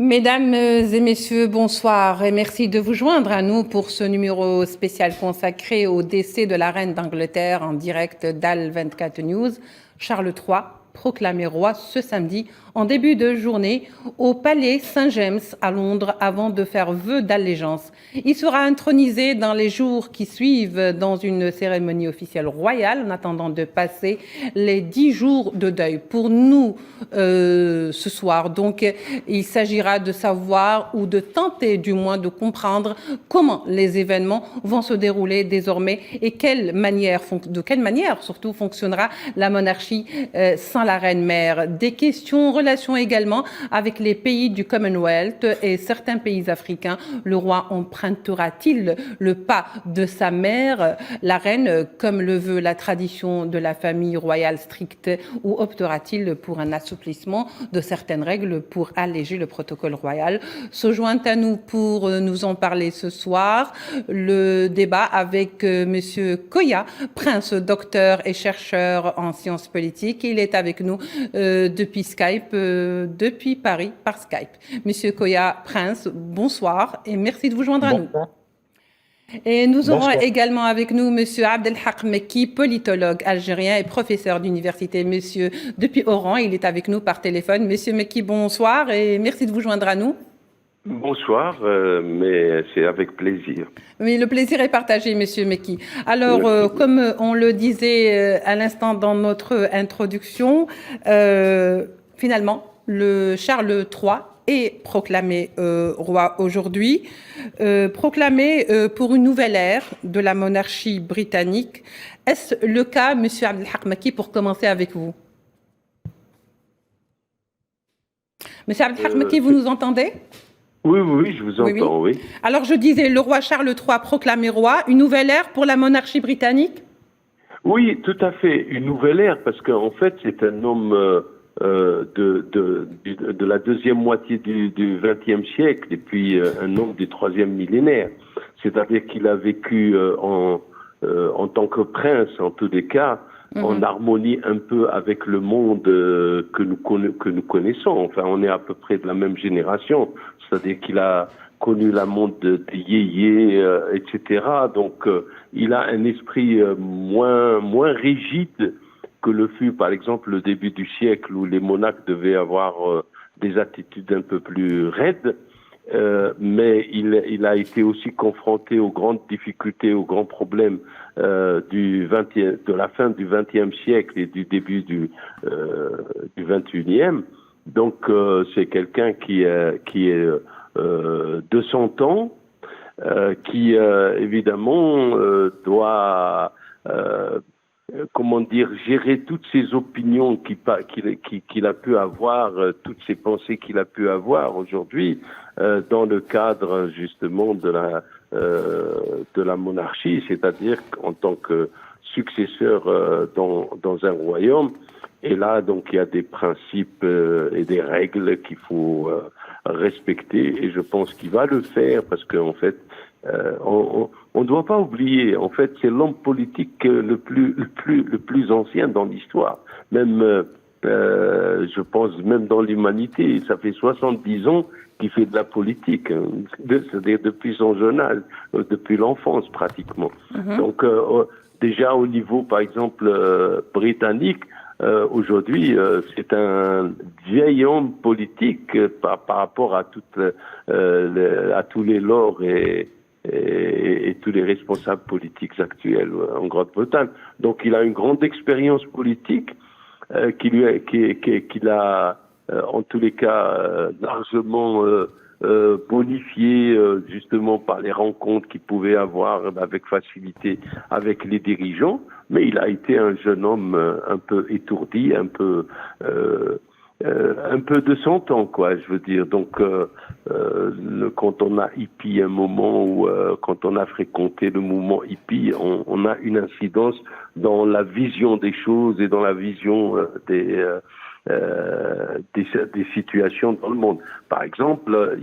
Mesdames et messieurs, bonsoir et merci de vous joindre à nous pour ce numéro spécial consacré au décès de la reine d'Angleterre en direct d'Al 24 News. Charles III, proclamé roi ce samedi en début de journée au palais Saint-James à Londres avant de faire vœu d'allégeance. Il sera intronisé dans les jours qui suivent dans une cérémonie officielle royale en attendant de passer les 10 jours de deuil. Pour nous, ce soir, donc, il s'agira de savoir ou de tenter du moins de comprendre comment les événements vont se dérouler désormais et de quelle manière surtout fonctionnera la monarchie sans la reine-mère. Des questions en relation également avec les pays du Commonwealth et certains pays africains. Le roi empruntera-t-il le pas de sa mère, la reine, comme le veut la tradition de la famille royale stricte, ou optera-t-il pour un assouplissement de certaines règles pour alléger le protocole royal? Se joint à nous pour nous en parler ce soir le débat avec Monsieur Koya, prince, docteur et chercheur en sciences politiques. Il est avec nous depuis Skype, depuis Paris par Skype. Monsieur Koya, prince, bonsoir et merci de vous joindre à nous. Et nous aurons également avec nous Monsieur Abdelhak Mekki, politologue algérien et professeur d'université. Monsieur, depuis Oran, il est avec nous par téléphone. Monsieur Mekki, bonsoir et merci de vous joindre à nous. Bonsoir, mais c'est avec plaisir. Oui, le plaisir est partagé, Monsieur Mekki. Alors, comme on le disait à l'instant dans notre introduction, finalement, le Charles III est proclamé roi aujourd'hui, proclamé pour une nouvelle ère de la monarchie britannique. Est-ce le cas, Monsieur Abdelhak Mekki, pour commencer avec vous? Monsieur Abdelhak Mekki, vous nous entendez? Oui, je vous entends, oui. Alors, je disais, le roi Charles III proclamé roi, une nouvelle ère pour la monarchie britannique? Oui, tout à fait, une nouvelle ère, parce qu'en fait, c'est un homme de la deuxième moitié du XXe siècle, et puis un homme du troisième millénaire. C'est-à-dire qu'il a vécu en tant que prince, en tous les cas, en harmonie un peu avec le monde que nous connaissons. Enfin, on est à peu près de la même génération. C'est-à-dire qu'il a connu la monde des yéyés, etc. Donc, il a un esprit moins rigide que le fut, par exemple, le début du siècle où les monarques devaient avoir des attitudes un peu plus raides. Mais il a été aussi confronté aux grandes difficultés, aux grands problèmes de la fin du XXe siècle et du début du XXIe. Donc c'est quelqu'un qui est de son temps, qui évidemment doit gérer toutes ces opinions qu'il a pu avoir, toutes ces pensées qu'il a pu avoir aujourd'hui dans le cadre justement de la monarchie, c'est-à-dire en tant que successeur dans un royaume. Et là, donc, il y a des principes et des règles qu'il faut respecter, et je pense qu'il va le faire parce qu'en fait, on ne doit pas oublier, en fait, c'est l'homme politique le plus ancien dans l'histoire. Même, je pense, même dans l'humanité, ça fait 70 ans qu'il fait de la politique, c'est-à-dire depuis son jeune âge, depuis l'enfance pratiquement. Donc, déjà au niveau, par exemple, britannique, aujourd'hui, c'est un vieil homme politique par rapport à à tous les lords et tous les responsables politiques actuels en Grande-Bretagne. Donc, il a une grande expérience politique qu'il a, en tous les cas, largement bonifié justement par les rencontres qu'il pouvait avoir avec facilité avec les dirigeants. Mais il a été un jeune homme un peu étourdi, un peu de son temps, quoi, je veux dire. Donc, quand on a hippie un moment où, quand on a fréquenté le mouvement hippie, on a une incidence dans la vision des choses et dans la vision des situations dans le monde. Par exemple,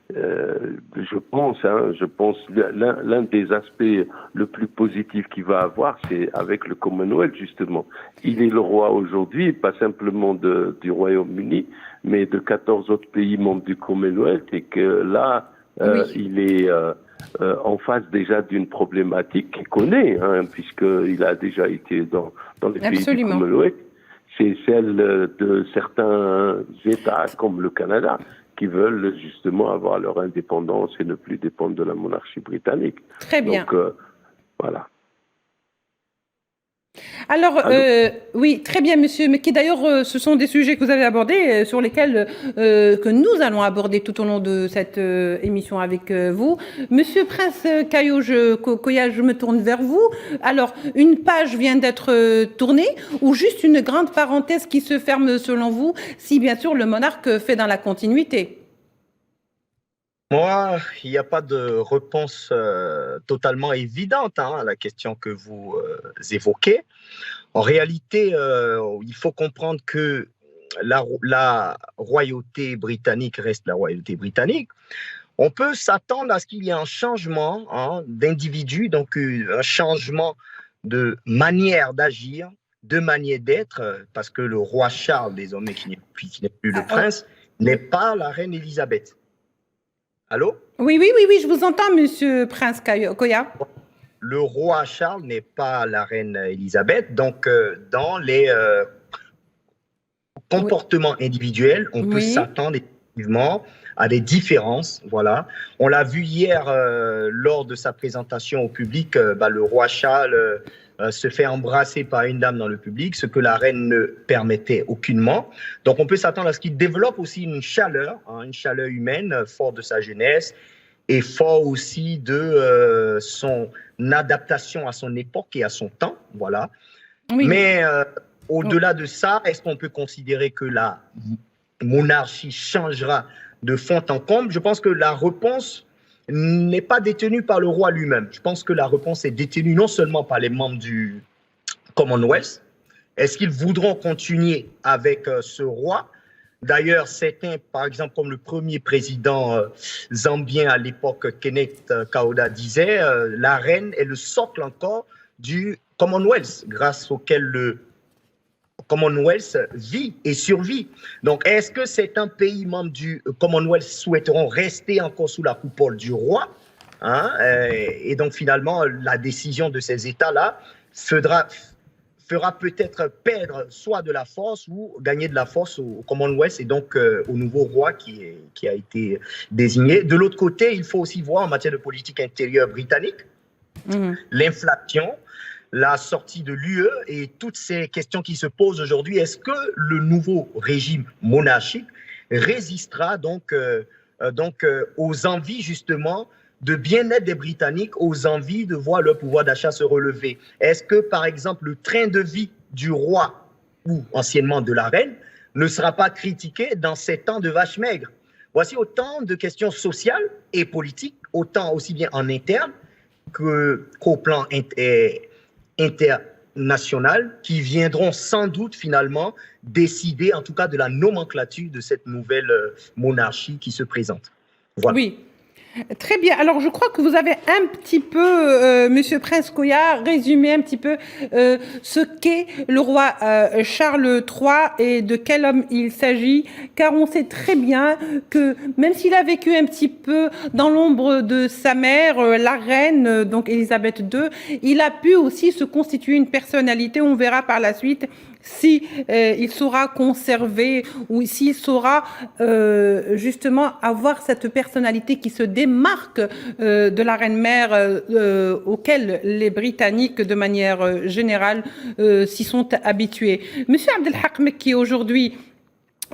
je pense l'un des aspects le plus positif qu'il va avoir, c'est avec le Commonwealth, justement. Il est le roi aujourd'hui, pas simplement du Royaume-Uni, mais de 14 autres pays membres du Commonwealth, et que là, il est en face déjà d'une problématique qu'il connaît, puisqu'il a déjà été dans les pays du Commonwealth. C'est celle de certains États comme le Canada, qui veulent justement avoir leur indépendance et ne plus dépendre de la monarchie britannique. Très bien. Donc, voilà. Alors, oui, très bien, monsieur, mais qui d'ailleurs, ce sont des sujets que vous avez abordés, sur lesquels que nous allons aborder tout au long de cette émission avec vous. Monsieur Prince Koya, je me tourne vers vous. Alors, une page vient d'être tournée, ou juste une grande parenthèse qui se ferme selon vous, si bien sûr le monarque fait dans la continuité? Moi, il n'y a pas de réponse totalement évidente à la question que vous évoquez. En réalité, il faut comprendre que la royauté britannique reste la royauté britannique. On peut s'attendre à ce qu'il y ait un changement d'individu, donc un changement de manière d'agir, de manière d'être, parce que le roi Charles, désormais qui n'est plus le prince, n'est pas la reine Elisabeth. Allô? Oui, je vous entends, monsieur Prince Koya. Le roi Charles n'est pas la reine Elisabeth, donc dans les comportements individuels, on peut s'attendre effectivement à des différences. Voilà. On l'a vu hier lors de sa présentation au public, le roi Charles se fait embrasser par une dame dans le public, ce que la reine ne permettait aucunement. Donc on peut s'attendre à ce qu'il développe aussi une chaleur humaine, fort de sa jeunesse et fort aussi de son adaptation à son époque et à son temps. Voilà. Oui. Mais au-delà de ça, est-ce qu'on peut considérer que la monarchie changera de fond en comble? Je pense que la réponse n'est pas détenue par le roi lui-même. Je pense que la réponse est détenue non seulement par les membres du Commonwealth. Est-ce qu'ils voudront continuer avec ce roi? D'ailleurs, certains, par exemple, comme le premier président zambien à l'époque, Kenneth Kaunda, disait la reine est le socle encore du Commonwealth, grâce auquel le Commonwealth vit et survit. Donc, est-ce que certains pays membres du Commonwealth souhaiteront rester encore sous la coupole du roi? Et donc, finalement, la décision de ces États-là fera peut-être perdre soit de la force ou gagner de la force au Commonwealth et donc au nouveau roi qui a été désigné. De l'autre côté, il faut aussi voir en matière de politique intérieure britannique, l'inflation, la sortie de l'UE et toutes ces questions qui se posent aujourd'hui. Est-ce que le nouveau régime monarchique résistera donc aux envies justement de bien-être des Britanniques, aux envies de voir leur pouvoir d'achat se relever? Est-ce que, par exemple, le train de vie du roi ou anciennement de la reine ne sera pas critiqué dans ces temps de vache maigre? Voici autant de questions sociales et politiques, autant aussi bien en interne qu'au plan international, qui viendront sans doute finalement décider, en tout cas, de la nomenclature de cette nouvelle monarchie qui se présente. Voilà. Oui. Très bien. Alors, je crois que vous avez un petit peu, Monsieur Prince Koya, résumé un petit peu ce qu'est le roi Charles III et de quel homme il s'agit, car on sait très bien que même s'il a vécu un petit peu dans l'ombre de sa mère, la reine, donc Élisabeth II, il a pu aussi se constituer une personnalité. On verra par la suite si il saura conserver ou s'il saura justement avoir cette personnalité qui se démarque de la reine-mère auquel les Britanniques de manière générale s'y sont habitués. Monsieur Abdelhak Mekki aujourd'hui,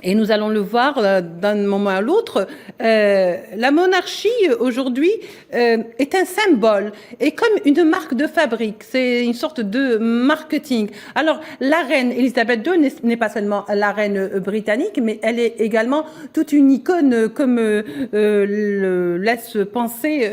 et nous allons le voir d'un moment à l'autre, la monarchie aujourd'hui est un symbole et comme une marque de fabrique, c'est une sorte de marketing. Alors la reine Elisabeth II n'est pas seulement la reine britannique, mais elle est également toute une icône, comme le laisse penser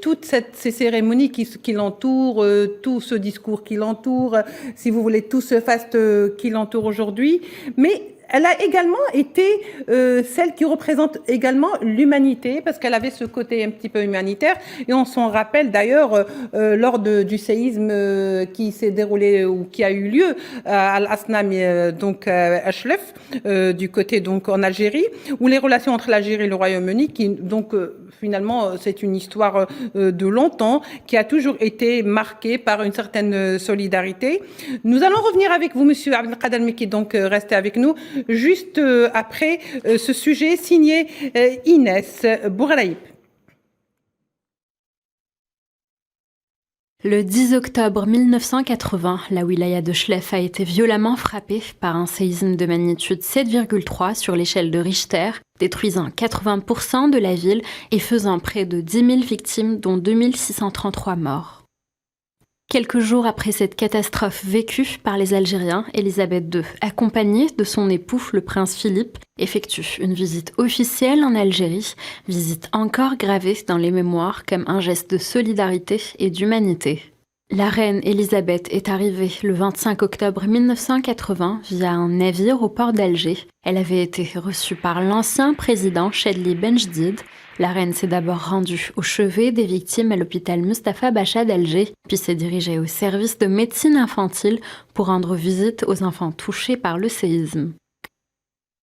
toutes ces cérémonies qui l'entourent, tout ce discours qui l'entoure, si vous voulez, tout ce faste qui l'entoure aujourd'hui. Mais elle a également été celle qui représente également l'humanité, parce qu'elle avait ce côté un petit peu humanitaire, et on s'en rappelle d'ailleurs lors du séisme qui s'est déroulé ou qui a eu lieu à Al-Asnami, donc à Chlef, du côté donc en Algérie, où les relations entre l'Algérie et le Royaume-Uni, qui donc finalement c'est une histoire de longtemps, qui a toujours été marquée par une certaine solidarité. Nous allons revenir avec vous, Monsieur Abdelkader Mekki, donc restez avec nous, juste après ce sujet signé Inès Bouralaïb. Le 10 octobre 1980, la wilaya de Chlef a été violemment frappée par un séisme de magnitude 7,3 sur l'échelle de Richter, détruisant 80% de la ville et faisant près de 10 000 victimes, dont 2 633 morts. Quelques jours après cette catastrophe vécue par les Algériens, Elisabeth II, accompagnée de son époux, le prince Philippe, effectue une visite officielle en Algérie, visite encore gravée dans les mémoires comme un geste de solidarité et d'humanité. La reine Elisabeth est arrivée le 25 octobre 1980 via un navire au port d'Alger. Elle avait été reçue par l'ancien président Chadli Benjedid. La reine s'est d'abord rendue au chevet des victimes à l'hôpital Mustapha Bacha d'Alger, puis s'est dirigée au service de médecine infantile pour rendre visite aux enfants touchés par le séisme.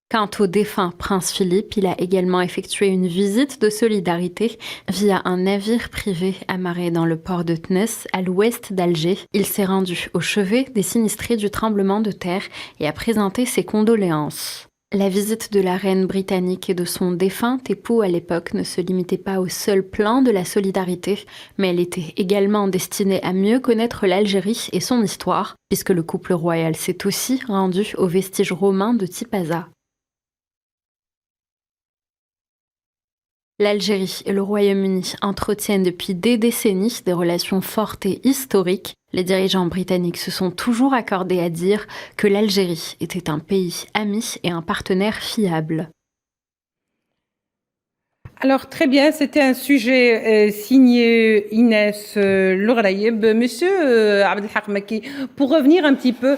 Quant au défunt prince Philippe, il a également effectué une visite de solidarité via un navire privé amarré dans le port de Tness, à l'ouest d'Alger. Il s'est rendu au chevet des sinistrés du tremblement de terre et a présenté ses condoléances. La visite de la reine britannique et de son défunt époux à l'époque ne se limitait pas au seul plan de la solidarité, mais elle était également destinée à mieux connaître l'Algérie et son histoire, puisque le couple royal s'est aussi rendu aux vestiges romains de Tipaza. L'Algérie et le Royaume-Uni entretiennent depuis des décennies des relations fortes et historiques. Les dirigeants britanniques se sont toujours accordés à dire que l'Algérie était un pays ami et un partenaire fiable. Alors très bien, c'était un sujet signé Inès Bouralaïb. Monsieur Abdelhak Mekki, pour revenir un petit peu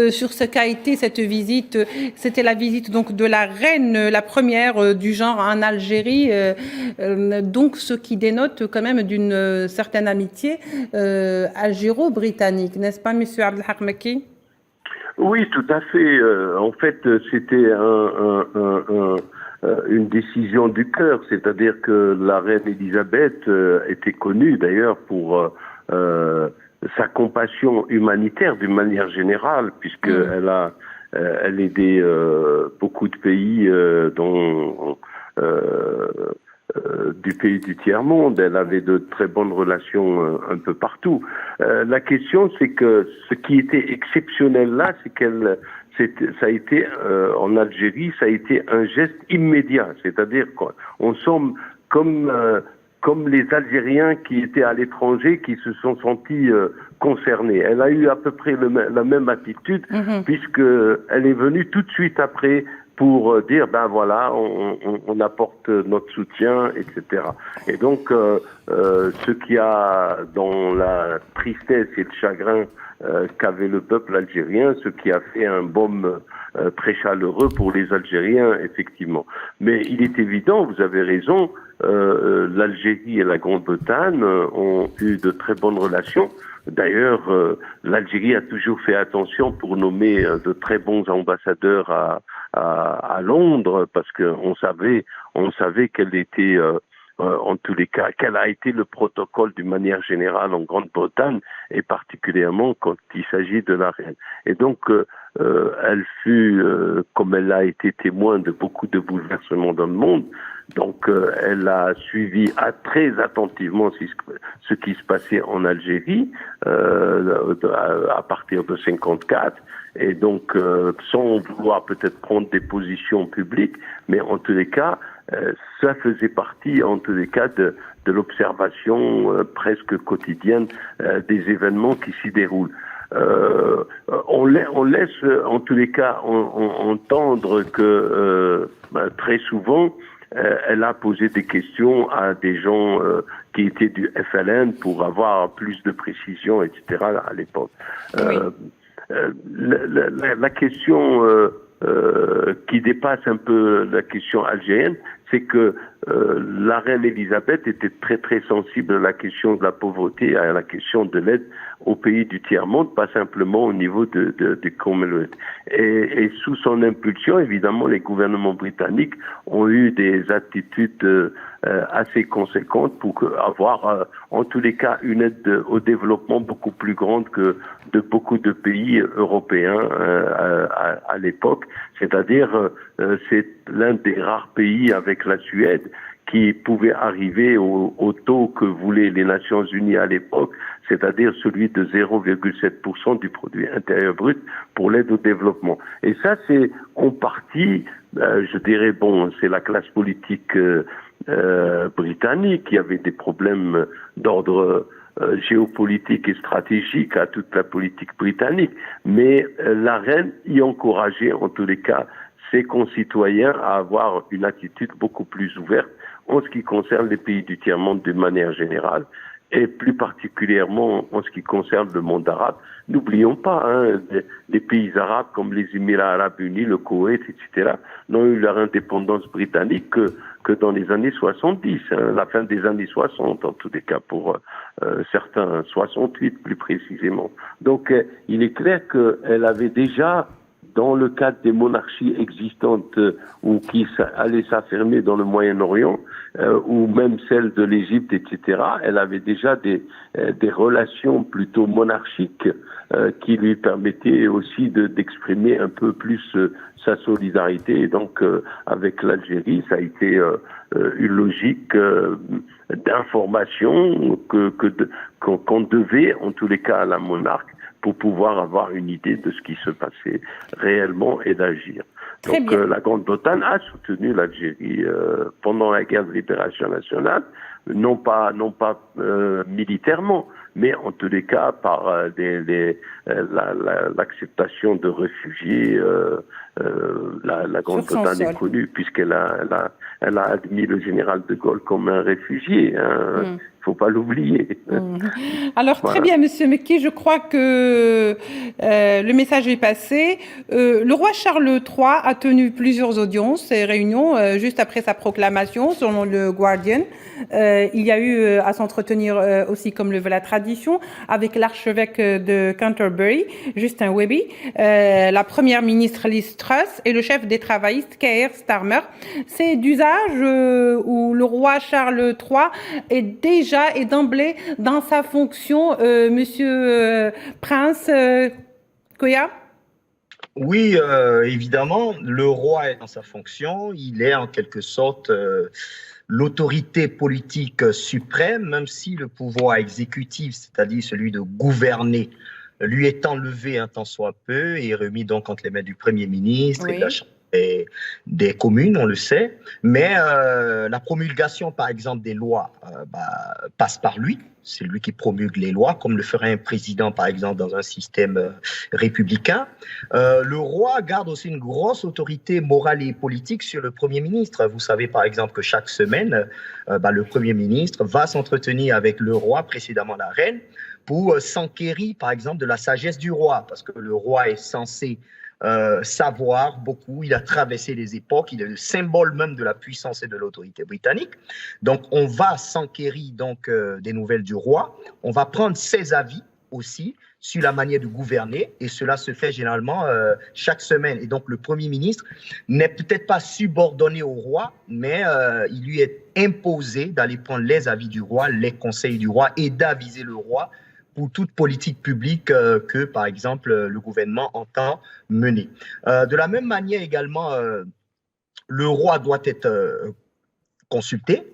sur ce qu'a été cette visite, c'était la visite donc de la reine, la première du genre en Algérie, donc ce qui dénote quand même d'une certaine amitié algéro-britannique, n'est-ce pas, Monsieur Abdelhak Mekki? Oui, tout à fait. En fait, c'était une décision du cœur, c'est-à-dire que la reine Elisabeth était connue d'ailleurs pour sa compassion humanitaire d'une manière générale, elle aidait beaucoup de pays dont du pays du tiers-monde. Elle avait de très bonnes relations un peu partout. La question, c'est que ce qui était exceptionnel là, ça a été en Algérie, ça a été un geste immédiat. C'est-à-dire qu'on semble comme les Algériens qui étaient à l'étranger, qui se sont sentis concernés. Elle a eu à peu près la même attitude, puisque elle est venue tout de suite après pour dire ben voilà, on apporte notre soutien, etc. Et donc ce qui a dans la tristesse et le chagrin qu'avait le peuple algérien, ce qui a fait un baume très chaleureux pour les Algériens, effectivement. Mais il est évident, vous avez raison, l'Algérie et la Grande-Bretagne ont eu de très bonnes relations. D'ailleurs, l'Algérie a toujours fait attention pour nommer de très bons ambassadeurs à Londres, parce qu'on savait qu'elle était en tous les cas, quel a été le protocole d'une manière générale en Grande-Bretagne, et particulièrement quand il s'agit de la reine. Et donc, elle fut, comme elle a été témoin de beaucoup de bouleversements dans le monde, donc elle a suivi très attentivement ce qui se passait en Algérie à partir de 54, et donc sans vouloir peut-être prendre des positions publiques, mais en tous les cas, ça faisait partie, en tous les cas, de l'observation presque quotidienne des événements qui s'y déroulent. On laisse, en tous les cas, entendre que très souvent, elle a posé des questions à des gens qui étaient du FLN pour avoir plus de précision, etc. à l'époque. Oui. La question qui dépasse un peu la question algérienne, c'est que la reine Elisabeth était très très sensible à la question de la pauvreté, à la question de l'aide aux pays du tiers-monde, pas simplement au niveau du Commonwealth. Et sous son impulsion, évidemment, les gouvernements britanniques ont eu des attitudes assez conséquentes pour avoir, en tous les cas, une aide au développement beaucoup plus grande que de beaucoup de pays européens à l'époque. C'est-à-dire, c'est l'un des rares pays avec la Suède qui pouvait arriver au taux que voulaient les Nations Unies à l'époque, c'est-à-dire celui de 0,7% du produit intérieur brut pour l'aide au développement. Et ça, c'est en partie, je dirais, bon, c'est la classe politique britannique qui avait des problèmes d'ordre géopolitique et stratégique à toute la politique britannique. Mais la reine y encourageait, en tous les cas, ses concitoyens à avoir une attitude beaucoup plus ouverte en ce qui concerne les pays du tiers-monde d'une manière générale, et plus particulièrement en ce qui concerne le monde arabe. N'oublions pas, les pays arabes comme les Émirats arabes unis, le Koweït, etc., n'ont eu leur indépendance britannique que dans les années 70, la fin des années 60 en tous les cas, pour certains, 68 plus précisément. Donc il est clair qu'elle avait déjà, dans le cadre des monarchies existantes ou qui allaient s'affirmer dans le Moyen-Orient, ou même celle de l'Égypte, etc., elle avait déjà des relations plutôt monarchiques qui lui permettaient aussi d'exprimer un peu plus sa solidarité. Et donc, avec l'Algérie, ça a été une logique d'information qu'on devait, en tous les cas, à la monarque, pour pouvoir avoir une idée de ce qui se passait réellement et d'agir. Donc la Grande-Bretagne a soutenu l'Algérie pendant la guerre de libération nationale, non pas militairement, mais en tous les cas par l'acceptation de réfugiés. La Grande-Bretagne est connue puisqu'elle a admis le général de Gaulle comme un réfugié. Il ne faut pas l'oublier. Alors, voilà. Très bien, Monsieur Mekki, je crois que le message est passé. Le roi Charles III a tenu plusieurs audiences et réunions juste après sa proclamation, selon le Guardian. Il y a eu à s'entretenir aussi, comme le veut la tradition, avec l'archevêque de Canterbury, Justin Welby, la première ministre Liz Truss et le chef des travaillistes, Keir Starmer. C'est d'usage où le roi Charles III est déjà et d'emblée dans sa fonction, Monsieur Prince Koya? Oui, évidemment, le roi est dans sa fonction. Il est en quelque sorte l'autorité politique suprême, même si le pouvoir exécutif, c'est-à-dire celui de gouverner, lui est enlevé un tant soit peu et remis donc entre les mains du Premier ministre et de la Chambre des communes, on le sait, mais la promulgation, par exemple, des lois passe par lui. C'est lui qui promulgue les lois, comme le ferait un président, par exemple, dans un système républicain. Le roi garde aussi une grosse autorité morale et politique sur le Premier ministre. Vous savez, par exemple, que chaque semaine, le Premier ministre va s'entretenir avec le roi, précédemment la reine, pour s'enquérir, par exemple, de la sagesse du roi, parce que le roi est censé savoir beaucoup, il a traversé les époques, il est le symbole même de la puissance et de l'autorité britannique. Donc, on va s'enquérir donc des nouvelles du roi, on va prendre ses avis aussi sur la manière de gouverner, et cela se fait généralement chaque semaine. Et donc, le Premier ministre n'est peut-être pas subordonné au roi, mais il lui est imposé d'aller prendre les avis du roi, les conseils du roi, et d'aviser le roi pour toute politique publique que, par exemple, le gouvernement entend mener. De la même manière également, le roi doit être consulté.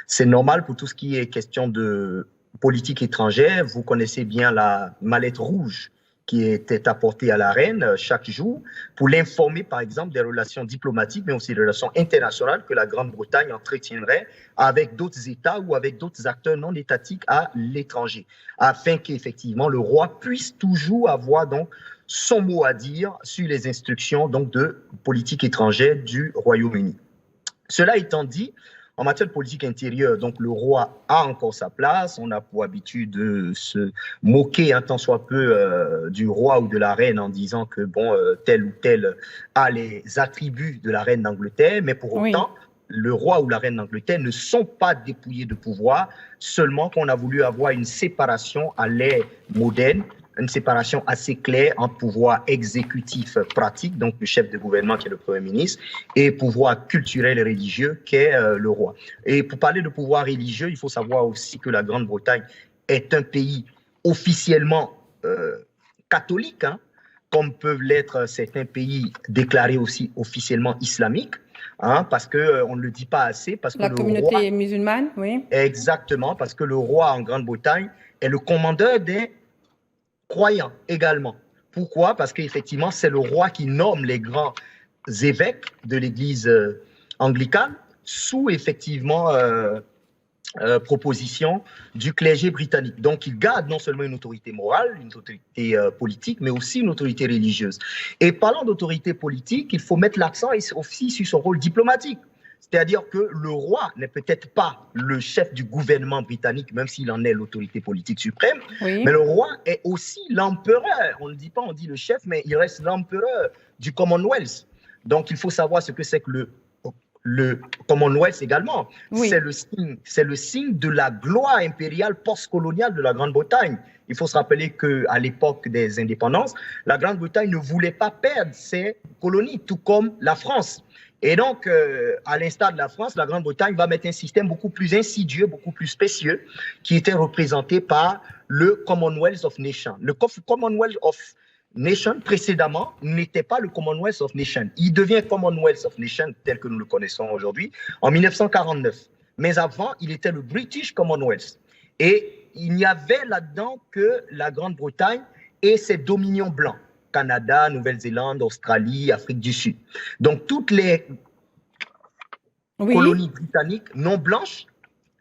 C'est normal pour tout ce qui est question de politique étrangère. Vous connaissez bien la mallette rouge qui était apportée à la reine chaque jour pour l'informer, par exemple, des relations diplomatiques, mais aussi des relations internationales que la Grande-Bretagne entretiendrait avec d'autres États ou avec d'autres acteurs non étatiques à l'étranger, afin qu'effectivement le roi puisse toujours avoir donc son mot à dire sur les instructions donc de politique étrangère du Royaume-Uni. Cela étant dit, en matière de politique intérieure, donc le roi a encore sa place. On a pour habitude de se moquer un tant soit peu du roi ou de la reine en disant que bon, tel ou tel a les attributs de la reine d'Angleterre, mais pour autant, le roi ou la reine d'Angleterre ne sont pas dépouillés de pouvoir, seulement qu'on a voulu avoir une séparation à l'ère moderne, une séparation assez claire entre pouvoir exécutif pratique, donc le chef de gouvernement qui est le Premier ministre, et pouvoir culturel et religieux qui est le roi. Et pour parler de pouvoir religieux, il faut savoir aussi que la Grande-Bretagne est un pays officiellement catholique, hein, comme peuvent l'être certains pays déclarés aussi officiellement islamiques. Hein, parce qu'on ne le dit pas assez. Parce que la communauté musulmane, oui. Exactement, parce que le roi en Grande-Bretagne est le commandeur des croyants également. Pourquoi? Parce qu'effectivement, c'est le roi qui nomme les grands évêques de l'Église anglicane sous effectivement proposition du clergé britannique. Donc, il garde non seulement une autorité morale, une autorité politique, mais aussi une autorité religieuse. Et parlant d'autorité politique, il faut mettre l'accent aussi sur son rôle diplomatique. C'est-à-dire que le roi n'est peut-être pas le chef du gouvernement britannique, même s'il en est l'autorité politique suprême, mais le roi est aussi l'empereur. On ne dit pas, on dit le chef, mais il reste l'empereur du Commonwealth. Donc, il faut savoir ce que c'est que le Commonwealth également. C'est le signe de la gloire impériale post-coloniale de la Grande-Bretagne. Il faut se rappeler qu'à l'époque des indépendances, la Grande-Bretagne ne voulait pas perdre ses colonies, tout comme la France. Et donc, à l'instar de la France, la Grande-Bretagne va mettre un système beaucoup plus insidieux, beaucoup plus spécieux, qui était représenté par le Commonwealth of Nations. Le Commonwealth of Nations, précédemment, n'était pas le Commonwealth of Nations. Il devient Commonwealth of Nations, tel que nous le connaissons aujourd'hui, en 1949. Mais avant, il était le British Commonwealth. Et il n'y avait là-dedans que la Grande-Bretagne et ses dominions blancs. Canada, Nouvelle-Zélande, Australie, Afrique du Sud. Donc, toutes les colonies britanniques non blanches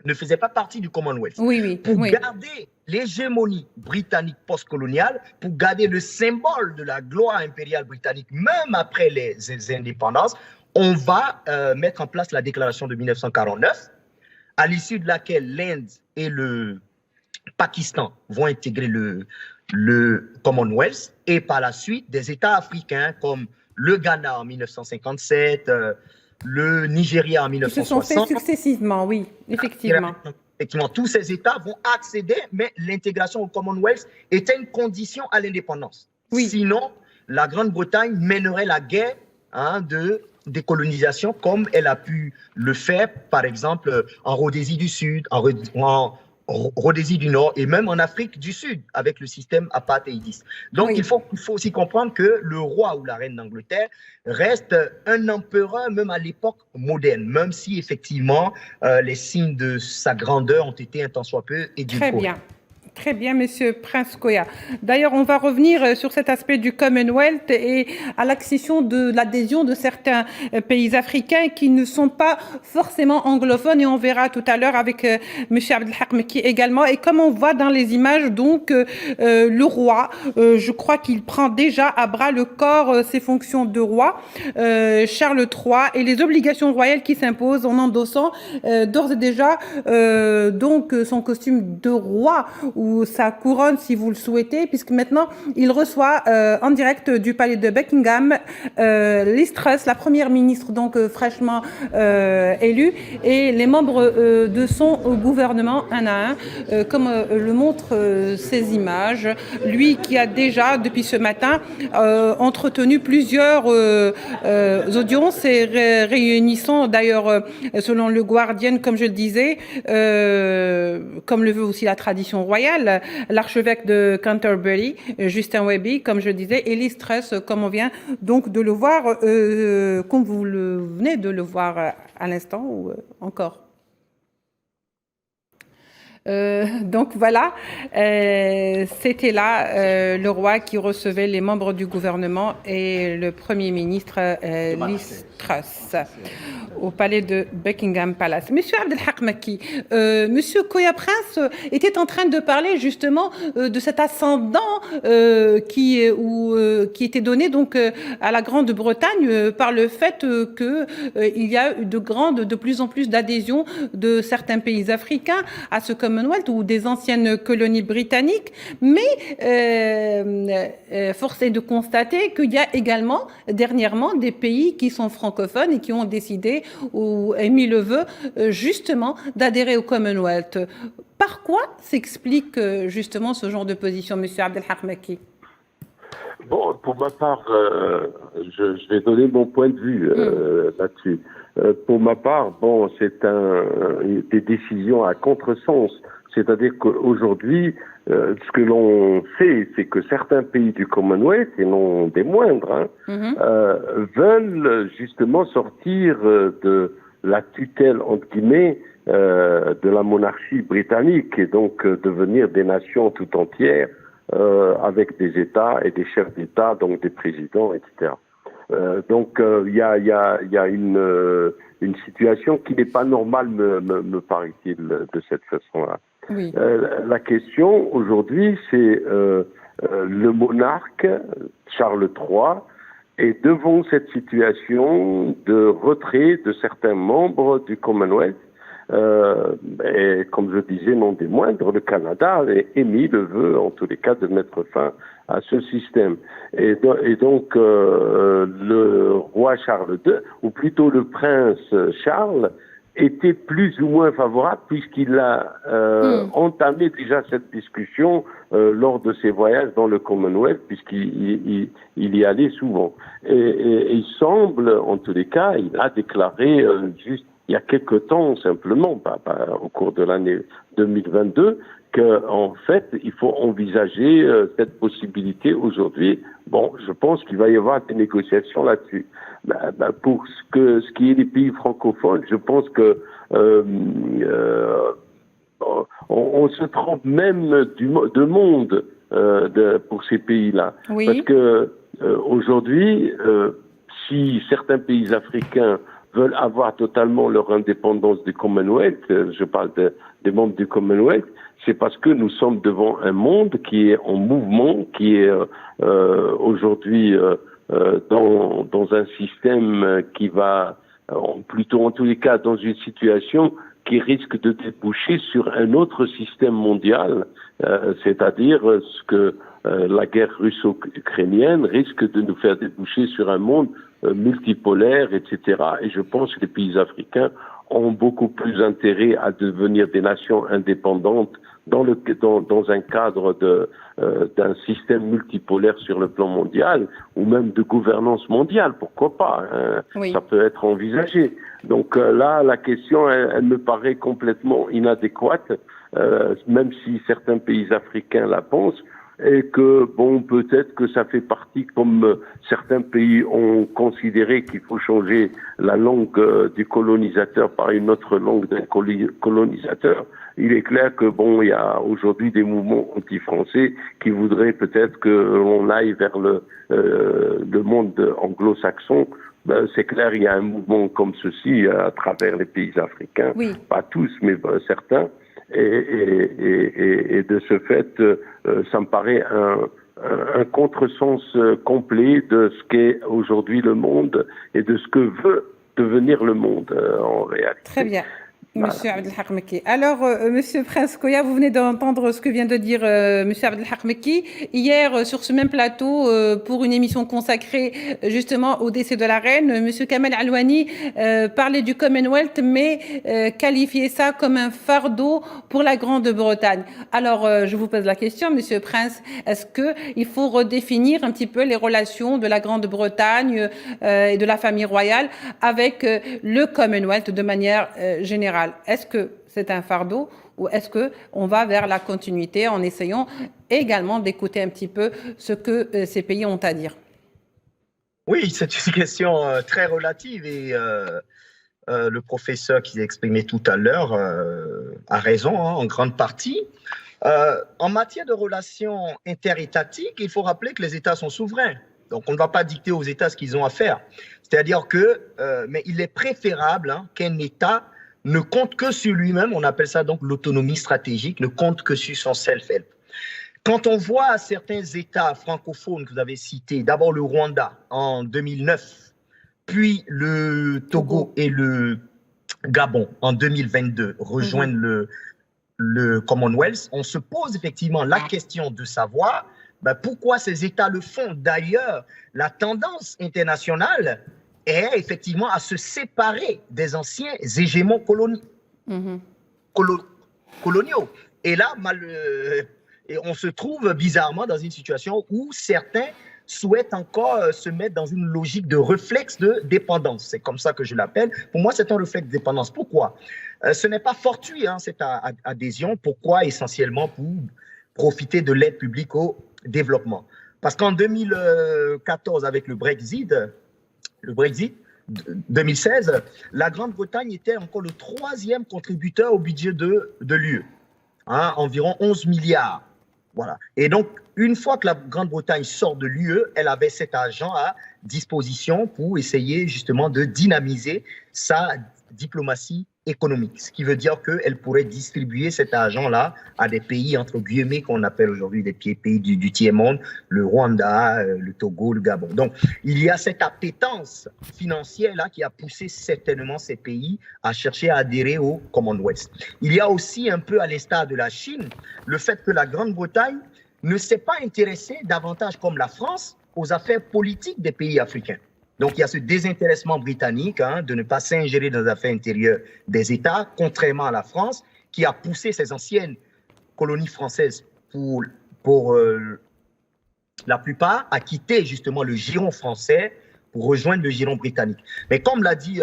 ne faisaient pas partie du Commonwealth. Pour garder l'hégémonie britannique post-coloniale, pour garder le symbole de la gloire impériale britannique, même après les indépendances, on va mettre en place la déclaration de 1949, à l'issue de laquelle l'Inde et le Pakistan vont intégrer le Commonwealth, et par la suite des États africains comme le Ghana en 1957, le Nigeria en 1960. Ils se sont faits successivement, oui, effectivement. Effectivement, tous ces États vont accéder, mais l'intégration au Commonwealth était une condition à l'indépendance. Sinon, la Grande-Bretagne mènerait la guerre de décolonisation comme elle a pu le faire, par exemple, en Rhodésie du Sud, en Rhodésie du Nord et même en Afrique du Sud avec le système apartheidiste. Donc, il faut aussi comprendre que le roi ou la reine d'Angleterre reste un empereur même à l'époque moderne, même si effectivement les signes de sa grandeur ont été un tant soit peu édulcorés. Très bien. Très bien, Monsieur Prince Koya. D'ailleurs, on va revenir sur cet aspect du Commonwealth et à l'accession de l'adhésion de certains pays africains qui ne sont pas forcément anglophones, et on verra tout à l'heure avec Monsieur Abdelhak Meki également. Et comme on voit dans les images, donc le roi, je crois qu'il prend déjà à bras le corps ses fonctions de roi, Charles III, et les obligations royales qui s'imposent en endossant d'ores et déjà donc son costume de roi ou sa couronne si vous le souhaitez, puisque maintenant il reçoit en direct du palais de Buckingham Liz Truss, la première ministre donc fraîchement élue, et les membres de son gouvernement un à un, comme le montrent ces images. Lui qui a déjà depuis ce matin entretenu plusieurs audiences et réunissant d'ailleurs selon le Guardian, comme je le disais, comme le veut aussi la tradition royale, l'archevêque de Canterbury, Justin Welby, comme je disais, et Liz Truss, comme on vient donc de le voir, comme vous venez de le voir à l'instant ou encore. Donc voilà, c'était là le roi qui recevait les membres du gouvernement et le Premier ministre Liz Truss au palais de Buckingham Palace. Monsieur Abdelhak Maki, Monsieur Koya Prince était en train de parler justement de cet ascendant qui était donné donc à la Grande-Bretagne par le fait qu'il y a de plus en plus d'adhésion de certains pays africains à ce Commonwealth ou des anciennes colonies britanniques, mais force est de constater qu'il y a également dernièrement des pays qui sont francophones et qui ont décidé ou émis le vœu justement d'adhérer au Commonwealth. Par quoi s'explique justement ce genre de position, Monsieur Abdelhak Maki? Bon, pour ma part, je vais donner mon point de vue là-dessus. Pour ma part, bon, c'est des décisions à contresens. C'est-à-dire qu'aujourd'hui, ce que l'on sait, c'est que certains pays du Commonwealth, et non des moindres, veulent justement sortir de la tutelle, entre guillemets, de la monarchie britannique et donc devenir des nations tout entières avec des États et des chefs d'État, donc des présidents, etc. Donc il y a une situation qui n'est pas normale, me paraît-il, de cette façon-là. Oui. La question aujourd'hui, c'est le monarque Charles III est devant cette situation de retrait de certains membres du Commonwealth. Et comme je disais, non des moindres, le Canada a émis le vœu, en tous les cas, de mettre fin à ce système. Et donc, le roi Charles II, ou plutôt le prince Charles, était plus ou moins favorable puisqu'il a entamé déjà cette discussion lors de ses voyages dans le Commonwealth, puisqu'il y allait souvent. Et il semble, en tous les cas, il a déclaré juste il y a quelque temps simplement, au cours de l'année 2022, qu'en fait, il faut envisager cette possibilité aujourd'hui. Bon, je pense qu'il va y avoir des négociations là-dessus. Pour ce qui est des pays francophones, je pense que on se trompe même de monde pour ces pays-là. Oui. Parce que aujourd'hui, si certains pays africains veulent avoir totalement leur indépendance du Commonwealth, je parle des membres du Commonwealth, c'est parce que nous sommes devant un monde qui est en mouvement, qui est aujourd'hui dans un système qui va, plutôt en tous les cas, dans une situation qui risque de déboucher sur un autre système mondial, c'est-à-dire ce que la guerre russo-ukrainienne risque de nous faire déboucher sur un monde multipolaire, etc. Et je pense que les pays africains ont beaucoup plus intérêt à devenir des nations indépendantes dans un cadre d'un système multipolaire sur le plan mondial, ou même de gouvernance mondiale, pourquoi pas, hein. Oui. Ça peut être envisagé. Donc là, la question, elle me paraît complètement inadéquate, même si certains pays africains la pensent, et que, bon, peut-être que ça fait partie, comme certains pays ont considéré qu'il faut changer la langue du colonisateur par une autre langue d'un colonisateur. Il est clair que, bon, il y a aujourd'hui des mouvements anti-français qui voudraient peut-être que l'on aille vers le monde anglo-saxon. C'est clair, il y a un mouvement comme ceci à travers les pays africains, oui. Pas tous, mais certains. Et de ce fait, ça me paraît un contresens complet de ce qu'est aujourd'hui le monde et de ce que veut devenir le monde en réalité. Très bien. Monsieur Abdelhak Maki. Alors, Monsieur Prince Koya, vous venez d'entendre ce que vient de dire Monsieur Abdelhak Maki. Hier, sur ce même plateau, pour une émission consacrée justement au décès de la reine, Monsieur Kamel Alouani parlait du Commonwealth, mais qualifiait ça comme un fardeau pour la Grande-Bretagne. Alors, je vous pose la question, Monsieur Prince, est-ce qu'il faut redéfinir un petit peu les relations de la Grande-Bretagne et de la famille royale avec le Commonwealth de manière générale? Est-ce que c'est un fardeau ou est-ce qu'on va vers la continuité en essayant également d'écouter un petit peu ce que ces pays ont à dire? Oui, c'est une question très relative et le professeur qui s'est exprimé tout à l'heure a raison, hein, en grande partie. En matière de relations interétatiques, il faut rappeler que les États sont souverains. Donc, on ne va pas dicter aux États ce qu'ils ont à faire. C'est-à-dire que, mais il est préférable qu'un État ne compte que sur lui-même, on appelle ça donc l'autonomie stratégique, ne compte que sur son self-help. Quand on voit certains États francophones que vous avez cités, d'abord le Rwanda en 2009, puis le Togo et le Gabon en 2022 rejoindre le Commonwealth, on se pose effectivement la question de savoir pourquoi ces États le font. D'ailleurs, la tendance internationale est effectivement à se séparer des anciens hégémons coloniaux. Et là, on se trouve bizarrement dans une situation où certains souhaitent encore se mettre dans une logique de réflexe de dépendance. C'est comme ça que je l'appelle. Pour moi, c'est un réflexe de dépendance. Pourquoi ? Ce n'est pas fortuit, cette adhésion. Pourquoi ? Essentiellement pour profiter de l'aide publique au développement. Parce qu'en 2014, avec le Brexit 2016, la Grande-Bretagne était encore le 3e contributeur au budget de l'UE, environ 11 milliards. Voilà. Et donc, une fois que la Grande-Bretagne sort de l'UE, elle avait cet argent à disposition pour essayer justement de dynamiser sa diplomatie économique. Ce qui veut dire qu'elle pourrait distribuer cet argent-là à des pays, entre guillemets, qu'on appelle aujourd'hui des pays du tiers-monde, le Rwanda, le Togo, le Gabon. Donc, il y a cette appétence financière-là qui a poussé certainement ces pays à chercher à adhérer au Commonwealth. Il y a aussi un peu, à l'instar de la Chine, le fait que la Grande-Bretagne ne s'est pas intéressée davantage, comme la France, aux affaires politiques des pays africains. Donc, il y a ce désintéressement britannique de ne pas s'ingérer dans les affaires intérieures des États, contrairement à la France, qui a poussé ses anciennes colonies françaises pour la plupart à quitter justement le giron français pour rejoindre le giron britannique. Mais comme l'a dit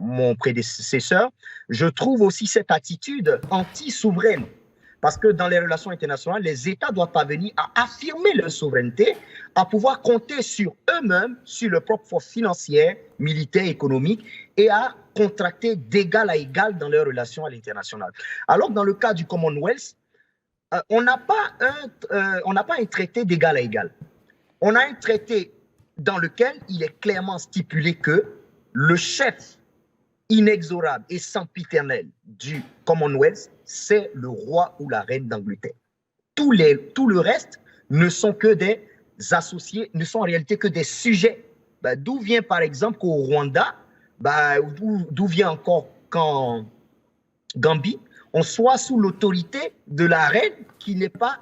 mon prédécesseur, je trouve aussi cette attitude anti-souveraine. Parce que dans les relations internationales, les États doivent parvenir à affirmer leur souveraineté, à pouvoir compter sur eux-mêmes, sur leur propre force financière, militaire, économique, et à contracter d'égal à égal dans leurs relations à l'international. Alors que dans le cas du Commonwealth, on n'a pas un traité d'égal à égal. On a un traité dans lequel il est clairement stipulé que le chef inexorable et sempiternel du Commonwealth, c'est le roi ou la reine d'Angleterre. Tout le reste ne sont que des associés, ne sont en réalité que des sujets. D'où vient par exemple qu'au Rwanda, d'où vient encore qu'en Gambie, on soit sous l'autorité de la reine qui n'est pas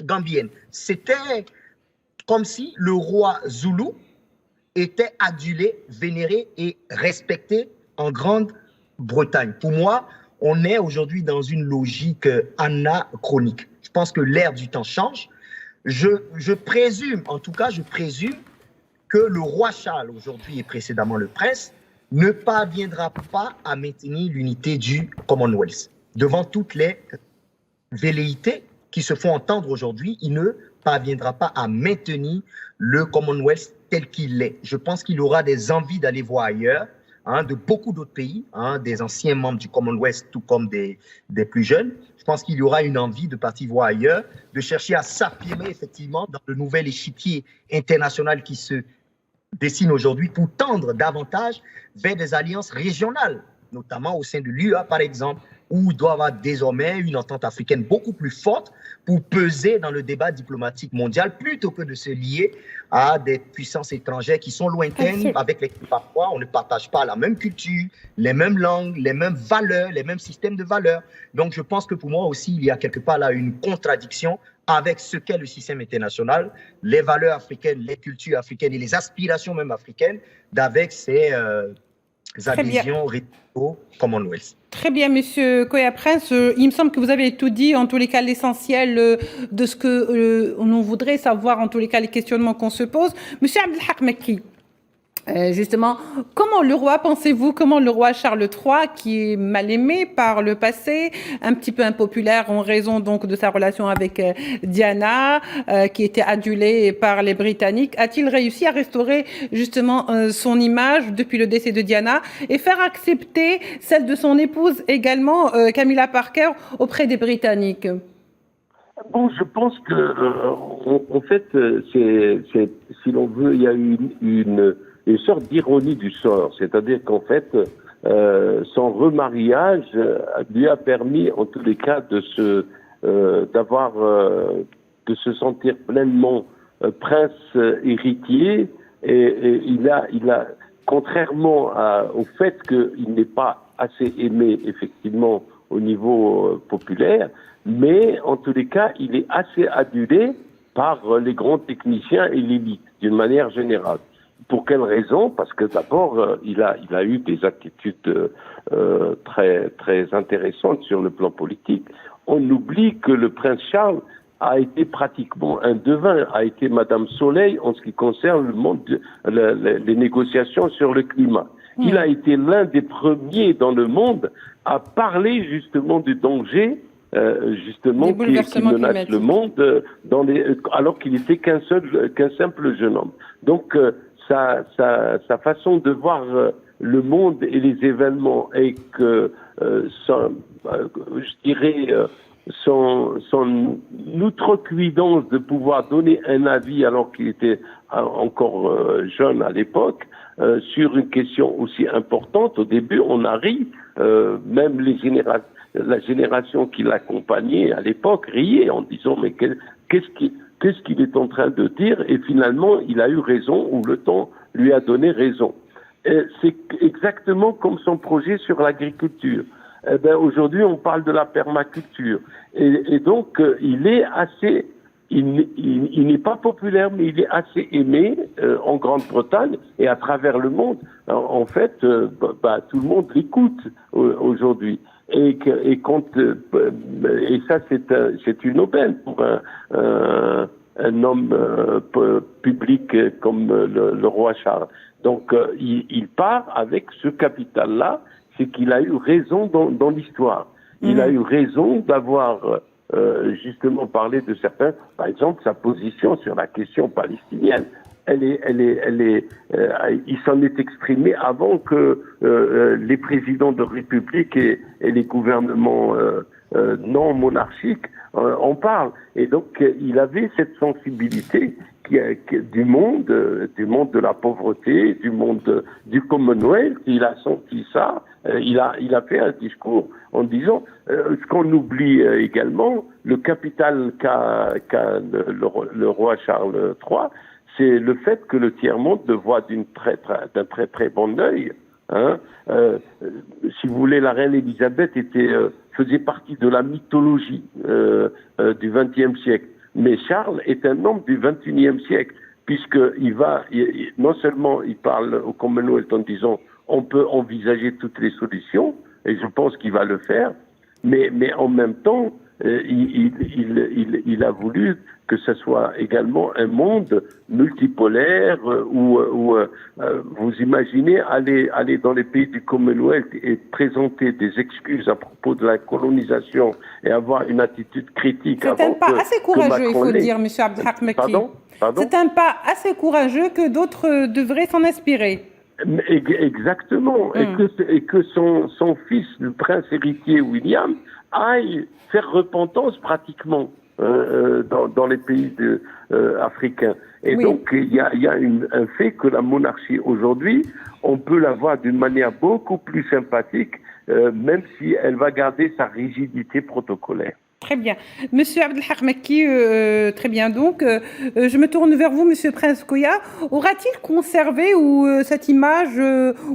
gambienne. C'était comme si le roi Zoulou était adulé, vénéré et respecté en Grande-Bretagne. Pour moi, on est aujourd'hui dans une logique anachronique. Je pense que l'ère du temps change. Je présume que le roi Charles, aujourd'hui et précédemment le prince, ne parviendra pas à maintenir l'unité du Commonwealth. Devant toutes les velléités qui se font entendre aujourd'hui, il ne parviendra pas à maintenir le Commonwealth tel qu'il est. Je pense qu'il aura des envies d'aller voir ailleurs, de beaucoup d'autres pays, des anciens membres du Commonwealth, tout comme des plus jeunes. Je pense qu'il y aura une envie de partir voir ailleurs, de chercher à s'affirmer effectivement dans le nouvel échiquier international qui se dessine aujourd'hui pour tendre davantage vers des alliances régionales, notamment au sein de l'UA par exemple, où il doit y avoir désormais une entente africaine beaucoup plus forte pour peser dans le débat diplomatique mondial plutôt que de se lier à des puissances étrangères qui sont lointaines, avec lesquelles parfois on ne partage pas la même culture, les mêmes langues, les mêmes valeurs, les mêmes systèmes de valeurs. Donc je pense que pour moi aussi, il y a quelque part là une contradiction avec ce qu'est le système international, les valeurs africaines, les cultures africaines et les aspirations même africaines, d'avec ces adhésions au Commonwealth. Très bien, Monsieur Koya Prince. Il me semble que vous avez tout dit, en tous les cas, l'essentiel de ce que on voudrait savoir, en tous les cas, les questionnements qu'on se pose. Monsieur Abdelhak Mekki, Justement, comment le roi, pensez-vous, comment le roi Charles III, qui est mal aimé par le passé, un petit peu impopulaire en raison donc de sa relation avec Diana, qui était adulée par les Britanniques, a-t-il réussi à restaurer justement son image depuis le décès de Diana et faire accepter celle de son épouse également, Camilla Parker, auprès des Britanniques? Bon, je pense que, en fait, si l'on veut, il y a une sorte d'ironie du sort. C'est-à-dire qu'en fait, son remariage lui a permis, en tous les cas, de se sentir pleinement prince héritier. Et il a, contrairement au fait qu'il n'est pas assez aimé, effectivement, au niveau populaire, mais en tous les cas, il est assez adulé par les grands techniciens et l'élite, d'une manière générale. Pour quelle raison? Parce que d'abord, il a eu des attitudes très, très intéressantes sur le plan politique. On oublie que le prince Charles a été pratiquement un devin, a été Madame Soleil en ce qui concerne le monde les négociations sur le climat. Il a été l'un des premiers dans le monde à parler justement du danger justement qui menace le monde alors qu'il était qu'un simple jeune homme. Donc sa façon de voir le monde et les événements et que je dirais son outrecuidance de pouvoir donner un avis alors qu'il était encore jeune à l'époque sur une question aussi importante. Au début, on a ri, même la génération qui l'accompagnait à l'époque riait en disant mais qu'est-ce qu'il est en train de dire? Et finalement, il a eu raison, ou le temps lui a donné raison. C'est exactement comme son projet sur l'agriculture. Aujourd'hui, on parle de la permaculture. Et donc, il est assez... Il n'est pas populaire, mais il est assez aimé en Grande-Bretagne et à travers le monde. En fait, tout le monde l'écoute aujourd'hui. Et ça, c'est une aubaine pour un homme public comme le roi Charles. Donc, il part avec ce capital-là, c'est qu'il a eu raison dans l'histoire. Il a eu raison d'avoir justement parlé de certains, par exemple, sa position sur la question palestinienne. Il s'en est exprimé avant que les présidents de république et les gouvernements non monarchiques en parlent. Et donc, il avait cette sensibilité du monde de la pauvreté, du monde du Commonwealth. Il a senti ça. Il a fait un discours en disant ce qu'on oublie également, le capital qu'a le roi Charles III, c'est le fait que le tiers-monde le voit d'un très très bon œil. Si vous voulez, la reine Elisabeth faisait partie de la mythologie du XXe siècle. Mais Charles est un homme du XXIe siècle, non seulement il parle au Commonwealth en disant on peut envisager toutes les solutions, et je pense qu'il va le faire, mais en même temps, il a voulu que ce soit également un monde multipolaire où vous imaginez aller dans les pays du Commonwealth et présenter des excuses à propos de la colonisation et avoir une attitude critique. C'est un pas assez courageux, il faut dire, M. Abdelhak Mekki. Pardon. C'est un pas assez courageux que d'autres devraient s'en inspirer. Exactement. Et que son fils, le prince héritier William, aille faire repentance pratiquement dans les pays africains. Et donc, il y a un fait que la monarchie aujourd'hui, on peut la voir d'une manière beaucoup plus sympathique, même si elle va garder sa rigidité protocolaire. Très bien. Monsieur Abdelhak Mekki, très bien. Donc, je me tourne vers vous, Monsieur Prince Koya. Aura-t-il conservé cette image,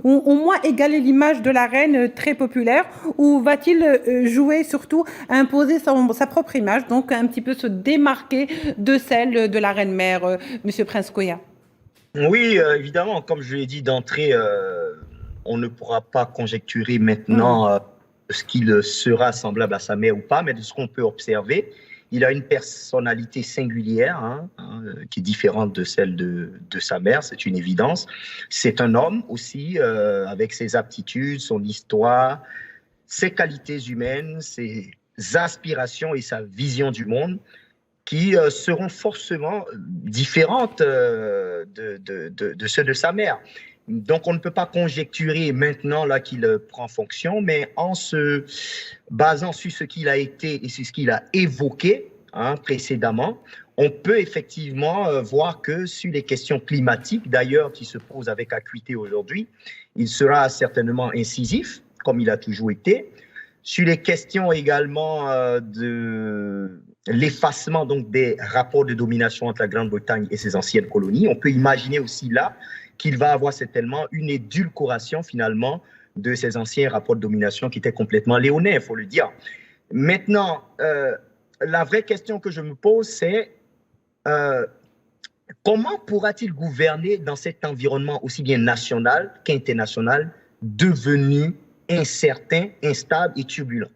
ou au moins égalé l'image de la reine très populaire, ou va-t-il jouer surtout à imposer sa propre image, donc un petit peu se démarquer de celle de la reine-mère, Monsieur Prince Koya? Oui, évidemment. Comme je l'ai dit d'entrée, on ne pourra pas conjecturer maintenant ce qu'il sera semblable à sa mère ou pas, mais de ce qu'on peut observer, Il a une personnalité singulière, qui est différente de celle de sa mère, c'est une évidence. C'est un homme aussi, avec ses aptitudes, son histoire, ses qualités humaines, ses aspirations et sa vision du monde, qui seront forcément différentes de ceux de sa mère. Donc, on ne peut pas conjecturer maintenant là qu'il prend fonction, mais en se basant sur ce qu'il a été et sur ce qu'il a évoqué précédemment, on peut effectivement voir que sur les questions climatiques, d'ailleurs, qui se posent avec acuité aujourd'hui, il sera certainement incisif, comme il a toujours été. Sur les questions également de l'effacement donc des rapports de domination entre la Grande-Bretagne et ses anciennes colonies, on peut imaginer aussi là qu'il va avoir certainement une édulcoration finalement de ces anciens rapports de domination qui étaient complètement léonins, il faut le dire. Maintenant, la vraie question que je me pose, c'est comment pourra-t-il gouverner dans cet environnement aussi bien national qu'international, devenu incertain, instable et turbulent?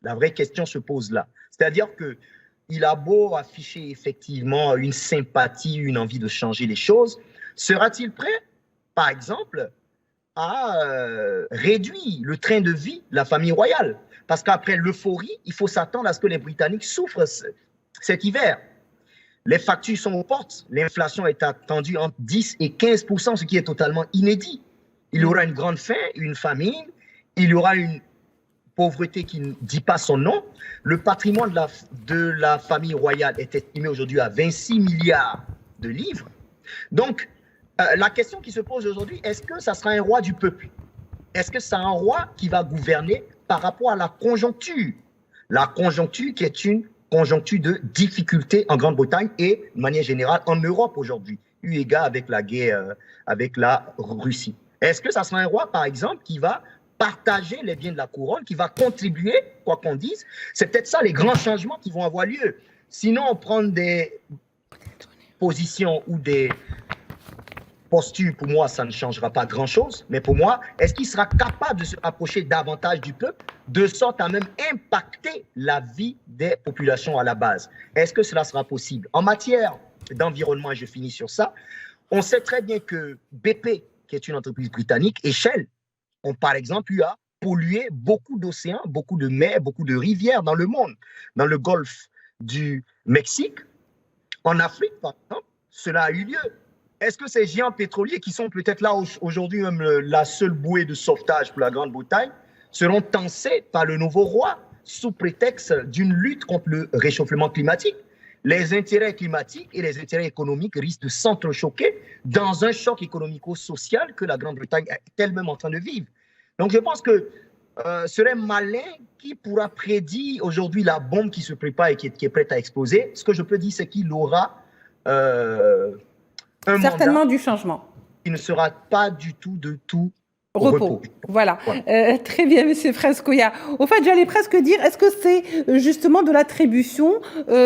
La vraie question se pose là. C'est-à-dire qu'il a beau afficher effectivement une sympathie, une envie de changer les choses, sera-t-il prêt, par exemple, à réduire le train de vie de la famille royale? Parce qu'après l'euphorie, il faut s'attendre à ce que les Britanniques souffrent cet hiver. Les factures sont aux portes. L'inflation est attendue entre 10 et 15%, ce qui est totalement inédit. Il y aura une grande faim, une famine, il y aura une pauvreté qui ne dit pas son nom. Le patrimoine de la famille royale est estimé aujourd'hui à 26 milliards de livres. Donc, la question qui se pose aujourd'hui, est-ce que ça sera un roi du peuple? Est-ce que c'est un roi qui va gouverner par rapport à la conjoncture? La conjoncture qui est une conjoncture de difficulté en Grande-Bretagne et, de manière générale, en Europe aujourd'hui, eu égard avec la guerre avec la Russie. Est-ce que ça sera un roi, par exemple, qui va partager les biens de la couronne, qui va contribuer, quoi qu'on dise? C'est peut-être ça les grands changements qui vont avoir lieu. Sinon, on prend des positions ou des postures, pour moi, ça ne changera pas grand-chose. Mais pour moi, est-ce qu'il sera capable de se rapprocher davantage du peuple, de sorte à même impacter la vie des populations à la base? Est-ce que cela sera possible? En matière d'environnement, et je finis sur ça, on sait très bien que BP, qui est une entreprise britannique, et Shell, ont par exemple eu à polluer beaucoup d'océans, beaucoup de mers, beaucoup de rivières dans le monde. Dans le golfe du Mexique, en Afrique, par exemple, cela a eu lieu. Est-ce que ces géants pétroliers, qui sont peut-être là aujourd'hui même la seule bouée de sauvetage pour la Grande-Bretagne, seront tancés par le nouveau roi sous prétexte d'une lutte contre le réchauffement climatique? Les intérêts climatiques et les intérêts économiques risquent de s'entrechoquer dans un choc économico-social que la Grande-Bretagne est elle-même en train de vivre. Donc je pense que serait malin qui pourra prédire aujourd'hui la bombe qui se prépare et qui est prête à exploser. Ce que je peux dire, c'est qu'il aura un certainement mandat du changement. qui ne sera pas du tout de tout repos. Voilà. Très bien, Monsieur Frescoya. Au fait, j'allais presque dire, est-ce que c'est justement de l'attribution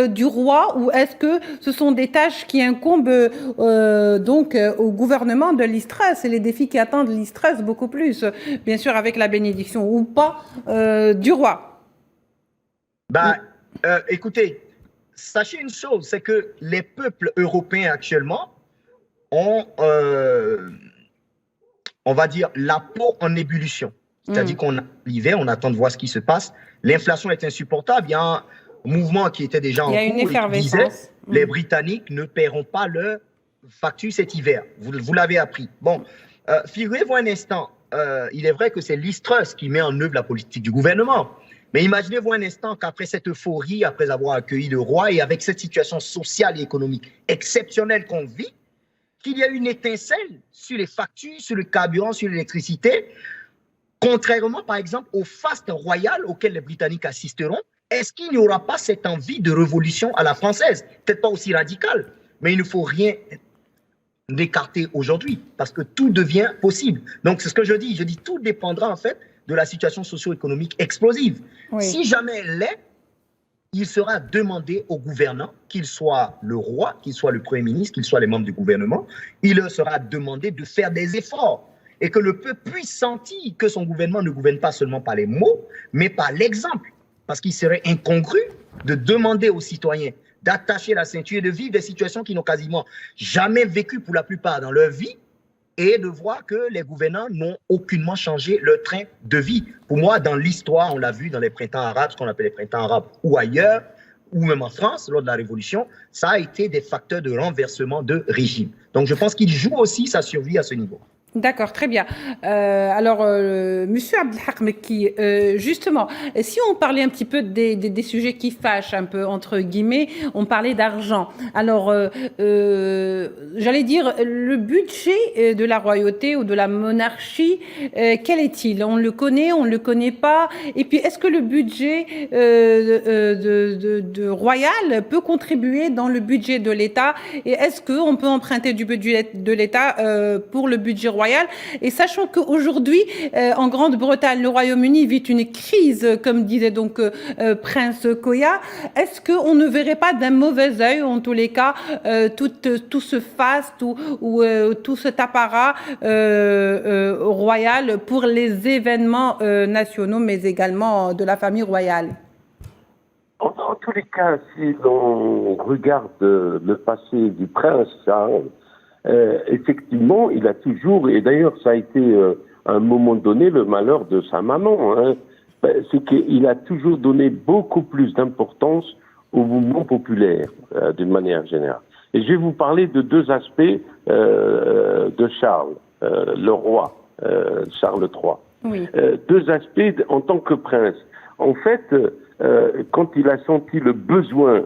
du roi ou est-ce que ce sont des tâches qui incombent donc au gouvernement de l'Istras et les défis qui attendent l'Istras beaucoup plus, bien sûr avec la bénédiction ou pas du roi? Écoutez, sachez une chose, c'est que les peuples européens actuellement ont, on va dire, la peau en ébullition. C'est-à-dire qu'on a l'hiver, on attend de voir ce qui se passe. L'inflation est insupportable. Il y a un mouvement qui était déjà en cours et qui disait les Britanniques ne paieront pas leur facture cet hiver. Vous l'avez appris. Bon, figurez-vous un instant, il est vrai que c'est Liz Truss qui met en œuvre la politique du gouvernement. Mais imaginez-vous un instant qu'après cette euphorie, après avoir accueilli le roi et avec cette situation sociale et économique exceptionnelle qu'on vit, qu'il y a une étincelle sur les factures, sur le carburant, sur l'électricité, contrairement par exemple au faste royal auquel les Britanniques assisteront. Est-ce qu'il n'y aura pas cette envie de révolution à la française? Peut-être pas aussi radicale, mais il ne faut rien écarter aujourd'hui parce que tout devient possible. Donc c'est ce que je dis tout dépendra en fait de la situation socio-économique explosive. Oui. Si jamais elle l'est, il sera demandé aux gouvernants, qu'il soit le roi, qu'il soit le Premier ministre, qu'il soit les membres du gouvernement, il leur sera demandé de faire des efforts et que le peuple puisse sentir que son gouvernement ne gouverne pas seulement par les mots, mais par l'exemple. Parce qu'il serait incongru de demander aux citoyens d'attacher la ceinture et de vivre des situations qu'ils n'ont quasiment jamais vécues pour la plupart dans leur vie, et de voir que les gouvernants n'ont aucunement changé leur train de vie. Pour moi, dans l'histoire, on l'a vu dans les printemps arabes, ce qu'on appelle les printemps arabes, ou ailleurs, ou même en France, lors de la Révolution, ça a été des facteurs de renversement de régime. Donc je pense qu'il joue aussi sa survie à ce niveau. D'accord, très bien. Alors, Monsieur Abdelhak Mekki, justement, si on parlait un petit peu des sujets qui fâchent un peu, entre guillemets, on parlait d'argent. Alors, j'allais dire, le budget de la royauté ou de la monarchie, quel est-il? On le connaît, on ne le connaît pas? Et puis, est-ce que le budget de royal peut contribuer dans le budget de l'État? Et est-ce qu'on peut emprunter du budget de l'État pour le budget royal? Et sachant qu'aujourd'hui, en Grande-Bretagne, le Royaume-Uni vit une crise, comme disait donc Prince Koya, est-ce qu'on ne verrait pas d'un mauvais œil, en tous les cas, tout ce faste ou tout cet apparat royal pour les événements nationaux, mais également de la famille royale? En tous les cas, si l'on regarde le passé du prince Charles, effectivement, il a toujours, et d'ailleurs ça a été à un moment donné le malheur de sa maman, hein, c'est qu'il a toujours donné beaucoup plus d'importance au mouvement populaire, d'une manière générale. Et je vais vous parler de deux aspects de Charles, le roi, Charles III. Oui. Deux aspects en tant que prince. En fait, quand il a senti le besoin,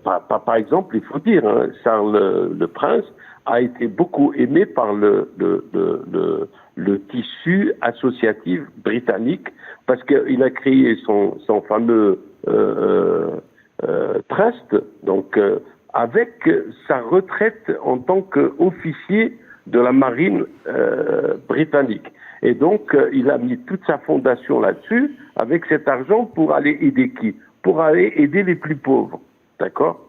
par exemple, il faut dire, hein, Charles le prince a été beaucoup aimé par le tissu associatif britannique parce qu'il a créé son fameux trust, donc avec sa retraite en tant qu'officier de la marine britannique. Et donc, il a mis toute sa fondation là-dessus, avec cet argent, pour aller aider qui? Pour aller aider les plus pauvres. D'accord?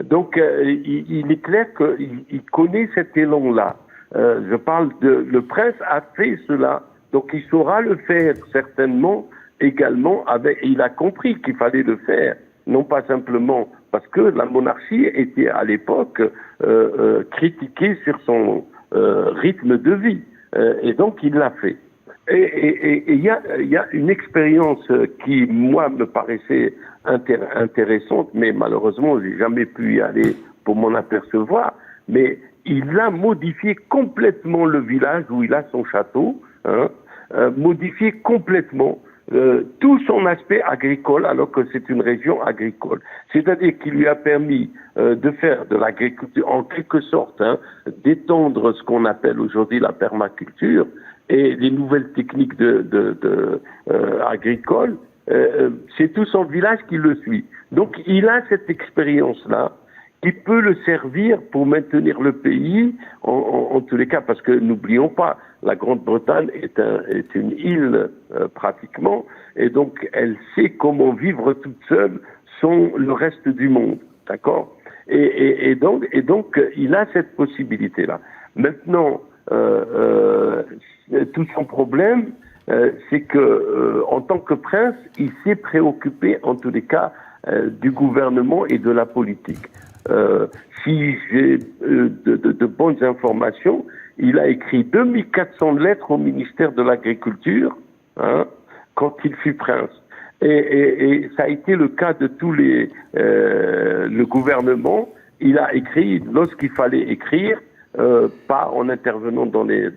Donc, il est clair qu'il connaît cet élan-là. Je parle le prince a fait cela, donc il saura le faire certainement également. Il a compris qu'il fallait le faire, non pas simplement parce que la monarchie était à l'époque critiquée sur son rythme de vie, et donc il l'a fait. Et il y a une expérience qui, moi, me paraissait intéressante, mais malheureusement, j'ai jamais pu y aller pour m'en apercevoir. Mais il a modifié complètement le village où il a son château, hein, modifié complètement tout son aspect agricole, alors que c'est une région agricole. C'est-à-dire qu'il lui a permis de faire de l'agriculture, en quelque sorte, hein, d'étendre ce qu'on appelle aujourd'hui la permaculture et les nouvelles techniques agricoles. C'est tout son village qui le suit. Donc il a cette expérience-là qui peut le servir pour maintenir le pays, en tous les cas, parce que n'oublions pas, la Grande-Bretagne est une île pratiquement, et donc elle sait comment vivre toute seule sans le reste du monde, d'accord ? Et donc il a cette possibilité-là. Maintenant, tout son problème, c'est que en tant que prince, il s'est préoccupé en tous les cas du gouvernement et de la politique. Si j'ai de bonnes informations, il a écrit 2400 lettres au ministère de l'Agriculture, hein, quand il fut prince. Et ça a été le cas de tous le gouvernement. Il a écrit lorsqu'il fallait écrire, pas en intervenant dans les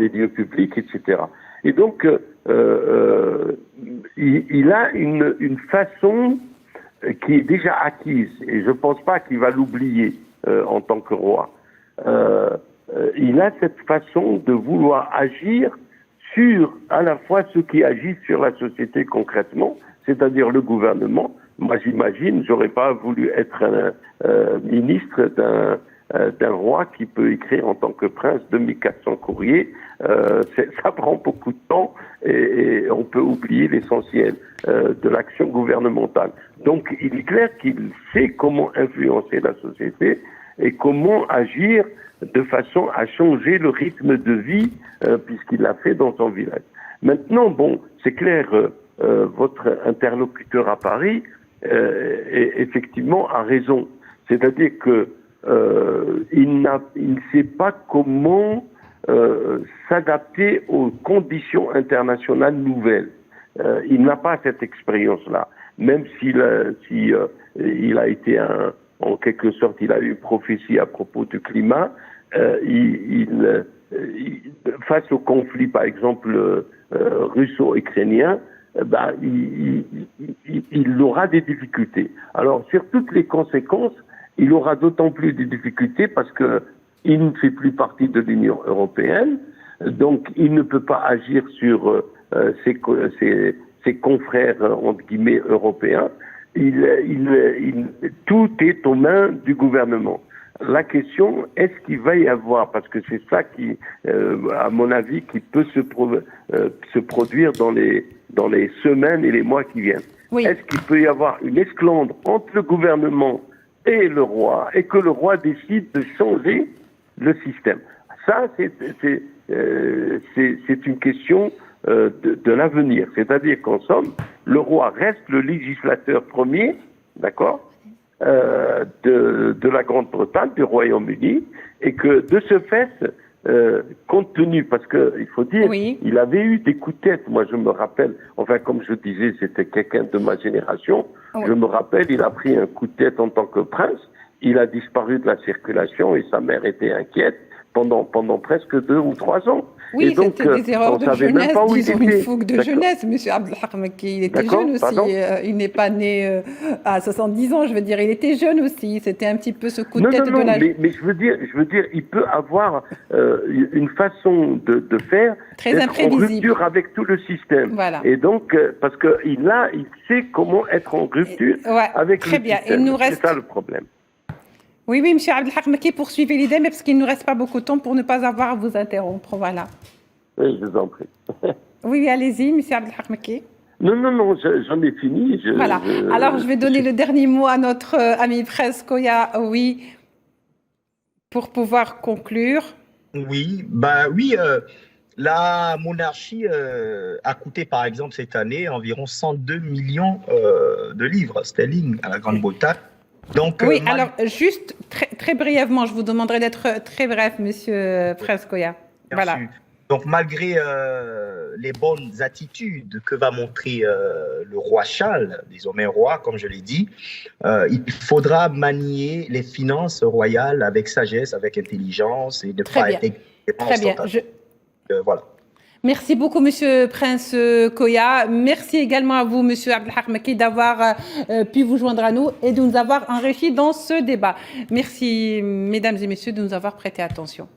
lieux publics, etc. Et donc, il a une façon qui est déjà acquise, et je ne pense pas qu'il va l'oublier en tant que roi. Il a cette façon de vouloir agir sur à la fois ceux qui agissent sur la société concrètement, c'est-à-dire le gouvernement. Moi, j'imagine, j'aurais pas voulu être un ministre d'un roi qui peut écrire en tant que prince 2400 courriers. Ça prend beaucoup de temps et on peut oublier l'essentiel de l'action gouvernementale. Donc, il est clair qu'il sait comment influencer la société et comment agir de façon à changer le rythme de vie, puisqu'il l'a fait dans son village. Maintenant, bon, c'est clair, votre interlocuteur à Paris effectivement a raison. C'est-à-dire que il ne sait pas comment s'adapter aux conditions internationales nouvelles. Il n'a pas cette expérience-là. Même s'il a été en quelque sorte, il a eu une prophétie à propos du climat, face au conflit, par exemple, russo-ukrainien, il aura des difficultés. Alors, sur toutes les conséquences, il aura d'autant plus de difficultés parce que il ne fait plus partie de l'Union européenne, donc il ne peut pas agir sur ses confrères, entre guillemets, européens. Tout est aux mains du gouvernement. La question, est-ce qu'il va y avoir, parce que c'est ça qui, à mon avis, qui peut se produire dans les semaines et les mois qui viennent. Oui. Est-ce qu'il peut y avoir une esclandre entre le gouvernement et le roi, et que le roi décide de changer le système? Ça, c'est une question de l'avenir. C'est-à-dire qu'en somme, le roi reste le législateur premier, d'accord, de la Grande-Bretagne, du Royaume-Uni, et que de ce fait, compte tenu, parce que il faut dire, oui, il avait eu des coups de tête. Moi, je me rappelle, enfin, comme je disais, c'était quelqu'un de ma génération. Oui. Je me rappelle, il a pris un coup de tête en tant que prince. Il a disparu de la circulation et sa mère était inquiète pendant presque 2 ou 3 ans. Oui, c'était des erreurs de jeunesse, disons une fougue de jeunesse, M. Abdelhak Makki. Il était jeune aussi. Il n'est pas né à 70 ans, je veux dire. Il était jeune aussi. C'était un petit peu ce coup de tête de la... mais je veux dire, il peut avoir une façon de faire très imprévisible, en rupture avec tout le système. Voilà. Et donc, parce qu'il sait comment être en rupture avec le bien. système. Il nous reste... C'est ça le problème. Oui, M. Abdelhak Makki, poursuivez l'idée, mais parce qu'il ne nous reste pas beaucoup de temps pour ne pas avoir à vous interrompre. Voilà. Oui, je vous en prie. Oui, allez-y, M. Abdelhak Makki. Non, j'en ai fini. Voilà. Alors, je vais donner le dernier mot à notre ami Prince Koya, oui, pour pouvoir conclure. Oui, la monarchie a coûté, par exemple, cette année, environ 102 millions de livres sterling à la Grande-Bretagne. Donc, oui, alors juste très brièvement, je vous demanderai d'être très bref, Monsieur Prince Koya. Voilà. Donc malgré les bonnes attitudes que va montrer le roi Charles, désormais roi, comme je l'ai dit, il faudra manier les finances royales avec sagesse, avec intelligence et ne pas être très bien. Voilà. Merci beaucoup, Monsieur Prince Koya. Merci également à vous, Monsieur Abdelhak Makki, d'avoir pu vous joindre à nous et de nous avoir enrichis dans ce débat. Merci, mesdames et messieurs, de nous avoir prêté attention.